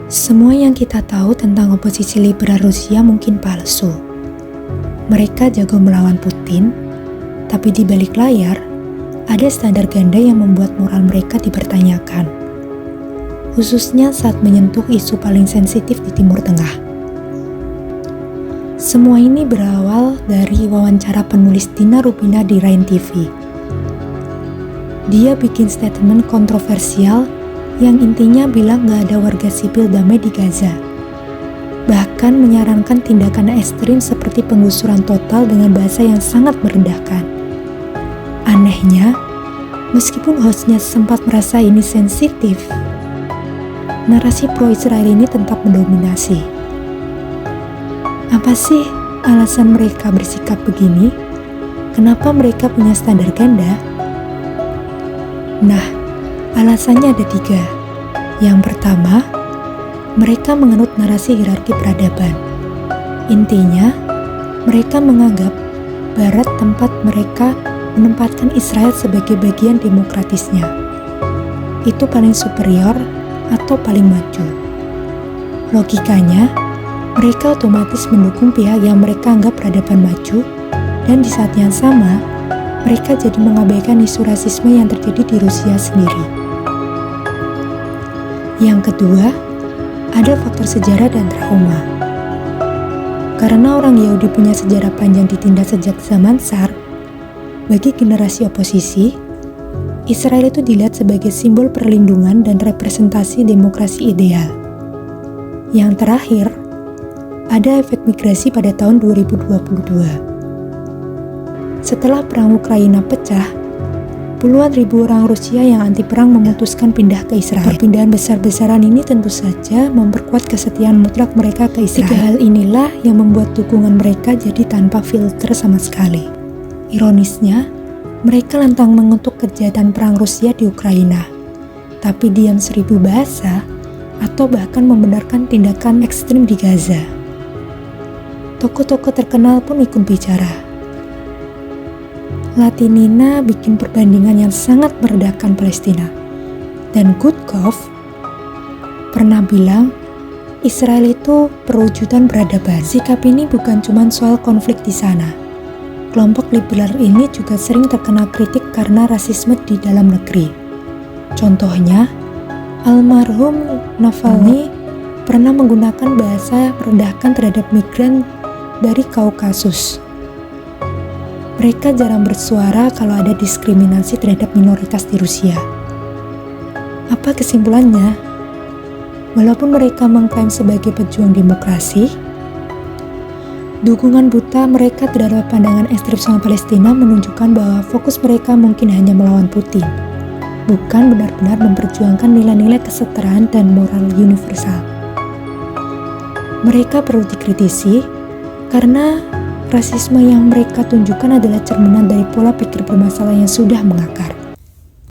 Semua yang kita tahu tentang oposisi liberal Rusia mungkin palsu. Mereka jago melawan Putin, tapi di balik layar, ada standar ganda yang membuat moral mereka dipertanyakan. Khususnya saat menyentuh isu paling sensitif di Timur Tengah. Semua ini berawal dari wawancara penulis Dina Rubina di Rain TV. Dia bikin statement kontroversial yang intinya bilang gak ada warga sipil damai di Gaza. Bahkan menyarankan tindakan ekstrim seperti penggusuran total dengan bahasa yang sangat merendahkan. Anehnya, meskipun hostnya sempat merasa ini sensitif, narasi pro-Israel ini tetap mendominasi. Apa sih alasan mereka bersikap begini? Kenapa mereka punya standar ganda? Nah, alasannya ada 3. Yang pertama, mereka menganut narasi hierarki peradaban. Intinya, mereka menganggap Barat tempat mereka menempatkan Israel sebagai bagian demokratisnya. Itu paling superior atau paling maju. Logikanya, mereka otomatis mendukung pihak yang mereka anggap peradaban maju, dan di saat yang sama, mereka jadi mengabaikan isu rasisme yang terjadi di Rusia sendiri. Yang kedua, ada faktor sejarah dan trauma. Karena orang Yahudi punya sejarah panjang ditindas sejak zaman Tsar, bagi generasi oposisi, Israel itu dilihat sebagai simbol perlindungan dan representasi demokrasi ideal. Yang terakhir, ada efek migrasi pada tahun 2022. Setelah perang Ukraina pecah, puluhan ribu orang Rusia yang anti perang memutuskan pindah ke Israel. Perpindahan besar-besaran ini tentu saja memperkuat kesetiaan mutlak mereka ke Israel. 3 hal inilah yang membuat dukungan mereka jadi tanpa filter sama sekali. Ironisnya, mereka lantang mengutuk kejahatan perang Rusia di Ukraina, tapi diam 1000 bahasa atau bahkan membenarkan tindakan ekstrim di Gaza. Tokoh-tokoh terkenal pun ikut bicara. Latinina bikin perbandingan yang sangat meredakan Palestina. Dan Gutkov pernah bilang, Israel itu perwujudan peradaban. Sikap ini bukan cuma soal konflik di sana. Kelompok liberal ini juga sering terkena kritik karena rasisme di dalam negeri. Contohnya, almarhum Navalny pernah menggunakan bahasa merendahkan terhadap migran dari Kaukasus. Mereka jarang bersuara kalau ada diskriminasi terhadap minoritas di Rusia. Apa kesimpulannya? Walaupun mereka mengklaim sebagai pejuang demokrasi, dukungan buta mereka terhadap pandangan ekstrem soal Palestina menunjukkan bahwa fokus mereka mungkin hanya melawan Putin, bukan benar-benar memperjuangkan nilai-nilai kesetaraan dan moral universal. Mereka perlu dikritisi karena rasisme yang mereka tunjukkan adalah cerminan dari pola pikir bermasalah yang sudah mengakar.